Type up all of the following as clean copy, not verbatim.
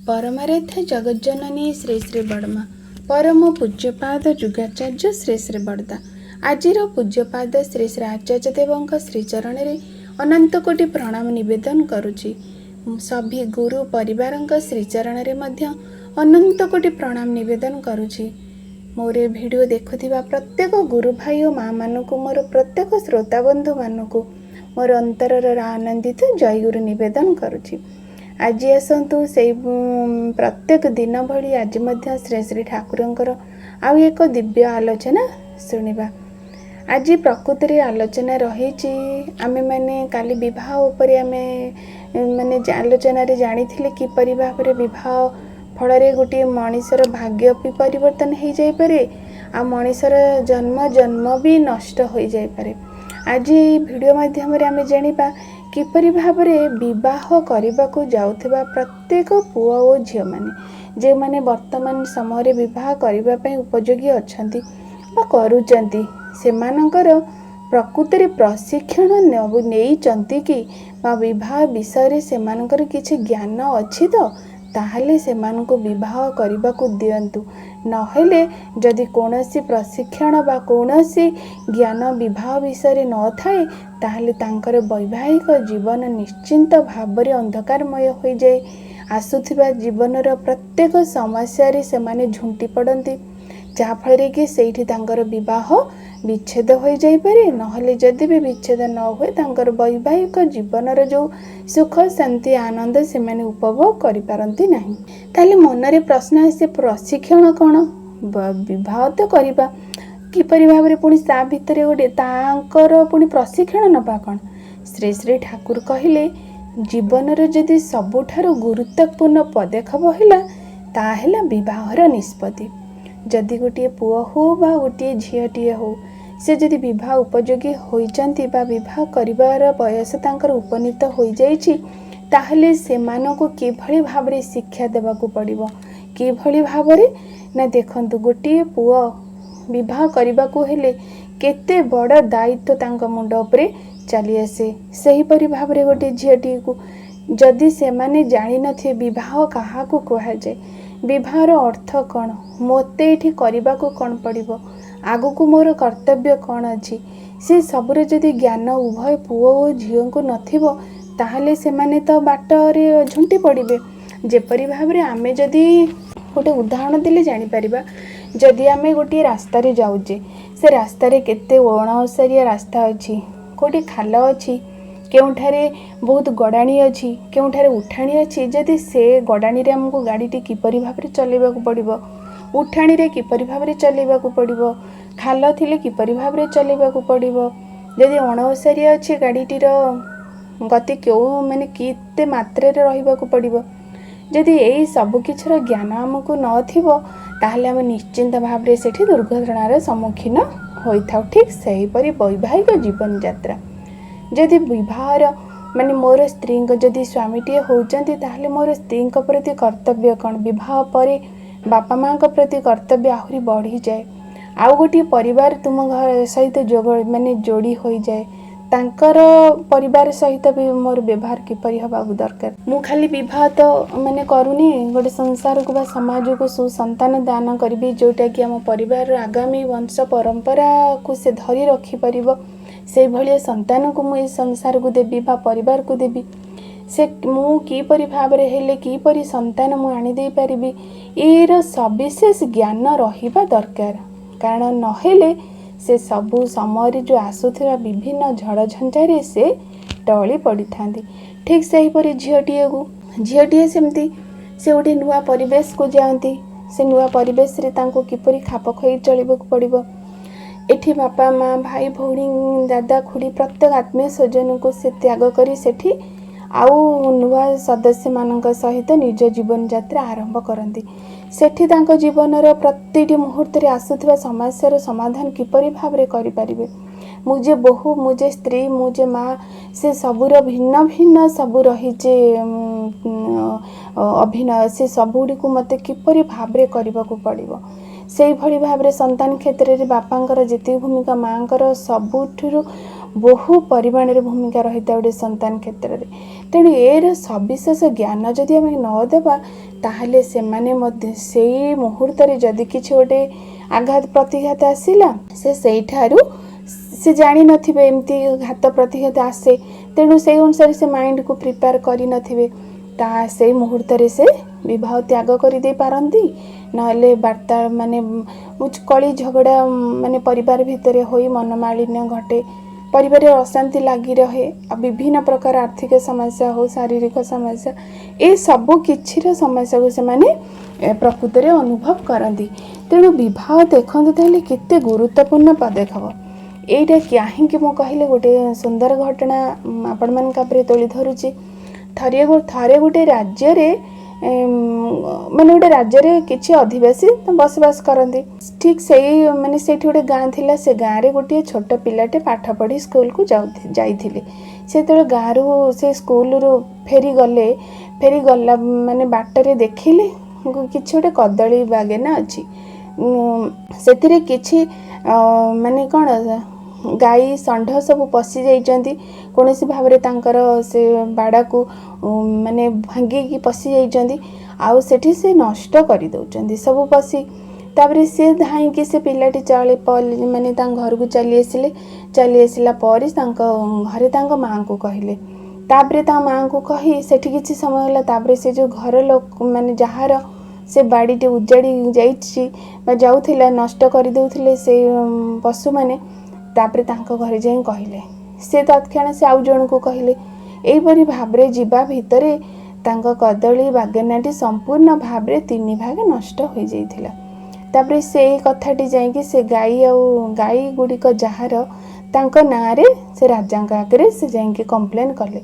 परमाराध्य जगज्जननी श्री श्री बड़मा परम पूज्यपाद जुगाचार्य श्री श्री बड़दा आजिर पूज्यपाद श्री श्री आचार्य देवंक श्रीचरण रे अनंत कोटि प्रणाम निवेदन करुछि। सभी गुरु परिवार श्रीचरण रे मध्य अनंत कोटि प्रणाम निवेदन करुछि। मोर वीडियो देखुथिबा प्रत्येक गुरु भाई और माँ मानकु मोर प्रत्येक श्रोता बंधु मानकु मोर अंतरर आनंदित जय गुरु निवेदन करुछि। आज आसतु से प्रत्येक दिन भली आज मध्य श्री श्री ठाकुरंकर आउ एक दिव्य आलोचना शुणिबा। आज प्रकृति आलोचना रही आमे माने काली विवाह उपर आमे माने आलोचना रे जानी किपरि भाबरे विवाह फल गोटे मनीषर भाग्य भी परिवर्तन हो जाई पारे आ मनीषर जन्म जन्म भी नष्ट हो जाई पारे। आज वीडियो माध्यम रे आमे जानिबा किपरि भाबरे विवाह करने को जाउथिबा प्रत्येक पुओ और झियो माने जे माने वर्तमान समय विवाह करने पे उपयोगी अछंती बा करूचंती सेमानकर प्रकृति प्रशिक्षण नहीं चंती कि बा विवाह विषय रे सेमानकर किछि ज्ञान अछि तो ताहले सेमानको विवाह करने को दियंतु। नहेले जदि कोनोसी प्रशिक्षण बा कोनोसी ज्ञान विवाह विषय न थाए ताहले तांकर वैवाहिक जीवन निश्चिंत भावरे अंधकारमय हो जाए। आसुथिबा जीवनर प्रत्येक समस्या रे सेमाने झुंटी पड़ती जहाँफल कि सेठी तांकर विवाह विच्छेद हो जाई पारे। नहले जदि भी विच्छेद न हुए तांकर वैवाहिक जीवनर जो सुख शांति आनंद से माने उपभोग करि पारंती नाही। ताले मनरे प्रश्न आसे प्रशिक्षण कौन विवाह तो करबा किपरि भाबरे पुणी ता भितरे गोटे तांकर पुणी प्रशिक्षण नबा कौन। श्री श्री ठाकुर कहिले जीवनर जदि सबुठारु गुरुत्वपूर्ण पदक्षेप हैला ताहेला विवाहर निष्पत्ति। जदि गोटे पुओ हो बा गोटे झीयटीए हो से जदि विवाह उपयोगी होइचंती बा विवाह करिवार बयस तांकर उपनीत हो जाइछि ताहले सेमानकु किभଳି भाबरे शिक्षा देबाकू पड़िबो किभଳି भाबरे ना देखंतु गोटे पुओ विवाह करिबाकू हेले केते बड़ दायित्व तांक मुंड उपरे चली आसे। सही परि भाबरे गोटे झीयटी को जदि सेमाने जानि नथे विवाह काहाकू कहा जाए विवाहर अर्थ कौन मोते एठी करबाकू कौन पड़िबो आगकू मोर कर्तव्य कौन अछि से सबुरे जदि ज्ञान उभय पुओ और झीओ को नथिबो ताहले सेमाने तो बाटरे झुंटी पड़िबे। जेपरि भाबरे आमे जदि गोटे उदाहरण दिले जानि परिबा जदि आमे गोटे रास्ता रे जाउजे से रास्ता रे केते ओणाओसारिया रास्ता अछि कोटी खाल अछि केउठारे बहुत गड़ाणी अच्छी केउठारे उठाणी अच्छी जदि से गड़ाणी रे हमको गाड़ी टी किपरि भाबरे चलेबाकू पड़िबो उठाणी रे किपरि भाबरे चलेबाकू पड़िबो खाल थिले किपरि भाबरे चलेबाकू पड़िबो जदि अणओसारिया अच्छी गाड़ीटीर गति क्यों माने केते मात्रा रे रहिबाकू पड़िबो जदि एई सब किछर ज्ञान हमको नथिबो ताहले हम निश्चिंत भाबरे सेठी दुर्घटनार सम्मुखीन होइथाउ। ठीक सही परि वैवाहिक जीवन यात्रा जदि विवाहर माने मोर स्त्री जदि स्वामीटीए होचंती ताहले मोर स्त्री प्रति कर्तव्य कौन विवाह परे बापा माँ प्रति कर्तव्य आहुरी बढ़ी जाए आउ गोटे परिवार तुम घर सहित जोग माने जोड़ी हो जाए तांकर परिवार सहित भी मोर व्यवहार किपरि हबा दरकार। मु खाली विवाह तो माने करूनी गोटे संसार को बा समाज को सुसंतान दान करी जोटा कि आम परिवार आगामी वंश परंपरा को से धरी रखी परिबो से भलिया संतान को मुझे संसार को देवी बा परिवार को देवी से मु किपरि भाबरे हेले किपरि संतान मु आनी दे परिबी एर सविशेष ज्ञान रहिबा दरकार। कारण नहेले से सबु समय जो आसुथिबा विभिन्न झड़ झंझारे से टली पड़ी थांती। ठीक सही परि झीयटीए सेमती से गोटे नुआ परिवेश को जाती से नुआ परिवेश रे तांको किपरि खाप खई चलिबाकू पड़िबो एठी बापा माँ भाई भौणी दादा खुड़ी प्रत्येक आत्मीय स्वजन को से त्याग करी सेठी आउ नुआ सदस्य मानक सहित निज जीवन यात्रा आरंभ करती। सेठी तांको जीवनर प्रतिटी मुहूर्त रे आसुथिबा समस्यार समाधान किपरि भाबरे करि परिबे मुझे बहु मुझे स्त्री मुझे माँ से सबुर भिन्न भिन्न सबु रहिचे अभिनय से सबुड़ी को मते किपरि भाबरे करबाकू पड़िबो से भली भाबरे संतान क्षेत्र रे बापांकर जेति भूमिका मांकर सबुठुरु बहु परिमाण भूमिका रही था गोटे संतान क्षेत्र में। तेणु एर सविशेष ज्ञान जदि आम नदेबा ताहले से माने से मुहूर्त जदि किसी गोटे आघात प्रतिघात आसला से जानी नथिबे एमती घात प्रतिघात आसे, तेणु से अनुसार से माइंड को प्रिपेयर करि नथिबे ता से मुहूर्त से विवाह त्याग कर दे पारंती। नहले वार्ता माने कली झगड़ा माने परिवार भितर होई मनमालिन्य घटे, परिवार अशांति लगी रहे, विभिन्न प्रकार आर्थिक समस्या हो शारीरिक समस्या ए सबु किछिर समस्या को से माने प्रकृत में अनुभव करती। तेणु विवाह देखते ताहले केते गुरुत्वपूर्ण पदक्षेप एटा कहीं मु कहले गोटे सुंदर घटना आपण मान तोली धरुची। थे गोटे राज्य माने गोटे राज्य किसी आदिवासी बसवास करती। ठीक से माने से गोटे गाँ थिला, से गाँव में गोटे छोट पिलाटे पाठ पढ़ी स्कूल को जाइथिले। से तो गाँव से स्कूल रू फेरी गला माने बाटरे देखिले किछि गोटे कदली बागेना अच्छी से किछि माने कौन गाई षंढ सब पशि जाइछन्ति कौन भाव से बाड़ा को माने भांगी पशि जाइछन्ति आउ सेठी से नष्ट कर दउछन्ति सब पशि। तापरे से धाई कि से पिलाटी चले माने घर को चली आसला पर घरे माँ को कहले। तापरे माँ को कही सेठी किछि समय होला। तापरे से जो घर लोक माने जहार से बाड़ीटे उजाड़ी जाउथिला नष्ट कर दउथिले से पशु माने, तापरे घरे जाई कहले। से तत्क्षण से आउ जन को कहले। एपरी भावरे जीवा भितरे तांको कदली बागेनाटी संपूर्ण भावरे 3 भाग नष्ट हो जाइथिला। तापरे से कथाटी जाई से गाई गुड़िक जार तांको नारे से राजा आगे से जाई कंप्लेन कले।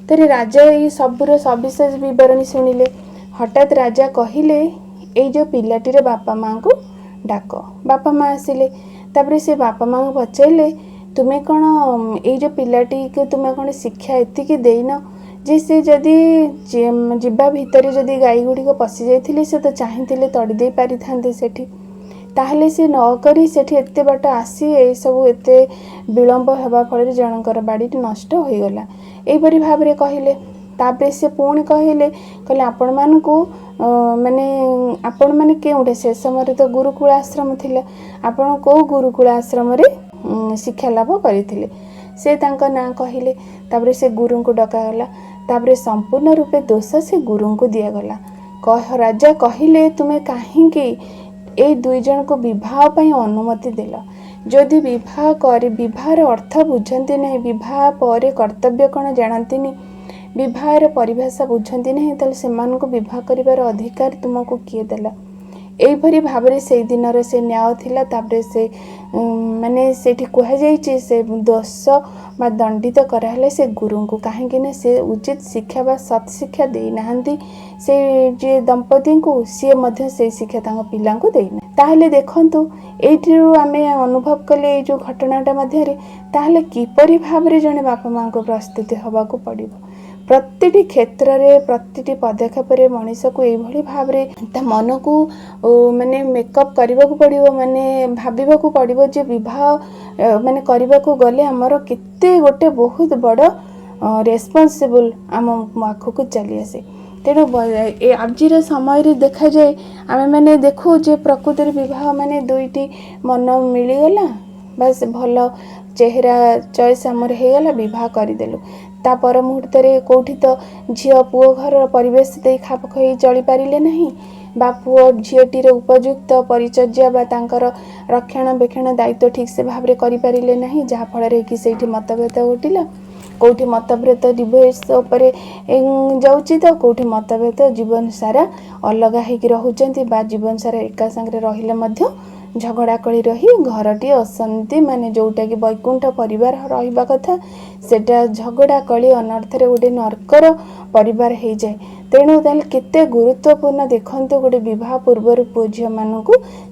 तेरे राजा ये सबुर सविशेष विवरणी शुणिले। हठात राजा कहले ए जो पिलाटीर बापा माँ को डाक। बापा माँ आसिले। तापरे से बापा माँ को पचारे तुम्हें कौन ये जो पिलाटी को तुम्हें कौन शिक्षा एतिकी देन जे से जदि जीवा भितर जदि गाई गुड़ी को पशि जाइथिले से तो चाहिए तड़ी दे पारि थांते सेठी, ताहले से न करी सेठी एते बाट आसी ए सब एते विलंब हेबा फल जनकर बाड़ी नष्ट हो गला। एपरी भाव में कहले। तापरे से पुणी कहले आपण मान को माने आपण माने केउटे से समय तो गुरुकुल आश्रम थिला, आपण को गुरुकुल आश्रम रे शिक्षा लाभ करथिले। से तांका ना कहले। तापरे से गुरु को डकागला। तापरे संपूर्ण रूपे दोष से गुरु को दिया गला। राजा कहले तुम्हें कहीं ए 2 जन को विवाह पई अनुमति देल। जदि विवाहर अर्थ बुझंती नहीं, विवाह पर कर्तव्य कौन जानती नहीं, विवाहर परिभाषा बुझंती नहीं, ताले सेमान को विवाह करिवार अधिकार तुमको किए देला। एपरी भाव में से दिन से न्याय थिला। तापरे से माने सेठी कह जाइए से दोष बा दंडित कराले से गुरु को, कहीं से उचित शिक्षा बा सत शिक्षा दे नाहंती से जे दंपति को सी मध्य से शिक्षा तांको पिला को देना। ताहले देखंतु एठिरु आमे अनुभव कले जो घटनाटा मध्य ताहले किपरि भाव रे जने बापा माँ को प्रस्तुति हवा को पड़िबो। प्रतिटी क्षेत्र में प्रतिटी पदक्षेप मनीष को यही भाव में मन को माने मेकअप करने को पड़ो, माने भाविबा को पड़ो जे विवाह माने करने को गले आमर केते गोटे बहुत बड़ रेस्पॉन्सिबल आम आखु को चली आसे। तेणु आज समय देखा जाए आम मैंने देखू जे प्रकृति विवाह माने 2टी मन मिलीगला, बस भल चेहरा चॉइस आमर होगला, विवाह करदेलु। ता पर मुहूर्त कौटी तो झील पुओ घर परिवेश दे खाप खई चली पारिले नहीं, बा पुओ झीटीर उपयुक्त परिचर्या बा तांकर रक्षणाबेक्षण दायित्व ठीक से भाव में करिपारिले नहीं, जहाँ फल कि से मतभेद घटिला। कौटी मतभेद डिवोर्स उपरे जाउची तो कौटी मतभेद जीवन सारा अलग होगी रहउचंती, बा जीवन सारा एका संगे रहिले मध्य झगड़ा कली रही घरटी अशांति माने जोटा कि वैकुंठ परिवार रहिबा कथा सेटा झगड़ा कली अनर्थरे गोटे नरकर परिवार हो जाए। तेणु ताल केते गुरुत्वपूर्ण देखंतु गोटे विवाह पूर्वर पुओ झी मानू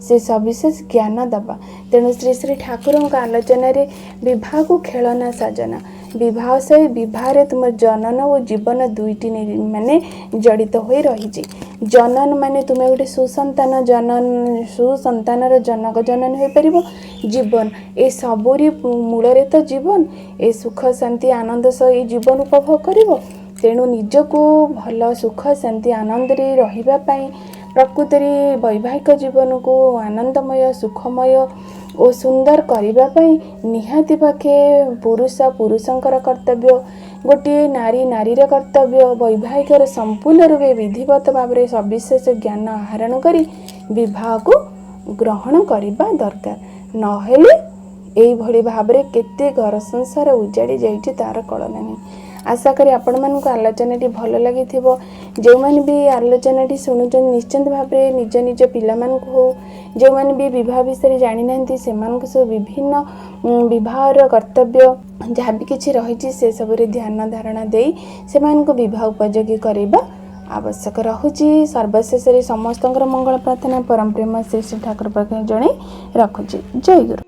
से सविशेष ज्ञान दबा। तेणु श्री श्री ठाकुर आलोचन विवाह को खेलना साजना, विवाह सहित विवाह तुम जनन और जीवन दुईटी माने जड़ित हो रही। जनन माने तुम गोटे सुसंतान जनन सुसंतानर जनक जनन हो पार। जीवन ए सबुरी मूल तो जीवन ए सुख शांति आनंद सह जीवन उपभोग कर। तेणु निजको भल सुख शांति आनंद रही प्रकृति वैवाहिक जीवन को आनंदमय सुखमय और सुंदर करने निहाती पाखे पुरुष पुरुषंकर कर्तव्य, गोटे नारी नारीर कर्तव्य। वैवाहिक संपूर्ण रूपे विधिवत भाव में सविशेष ज्ञान आहरण कर विवाह को ग्रहण करने दरकार। नहेले यही भाव में केते घर संसार उजाड़ी जाइए तार कलना नहीं। आशा करी आपण मानक आलोचना भल लगी जो मैंने भी आलोचना शुणुच निश्चिंत भाव में निज निज पिला हो जो मैंने भी विवाह विषय जानी ना से सब विभिन्न विवाहर कर्तव्य जहाँ भी किसी रही से सब ध्यान धारणा दे से विवाह उपयोगी करवा आवश्यक रहुची। सर्वशेष समस्त मंगल प्रार्थना परम प्रेम श्री श्री ठाकुर पाखे जड़े रखुची। जय गुरु।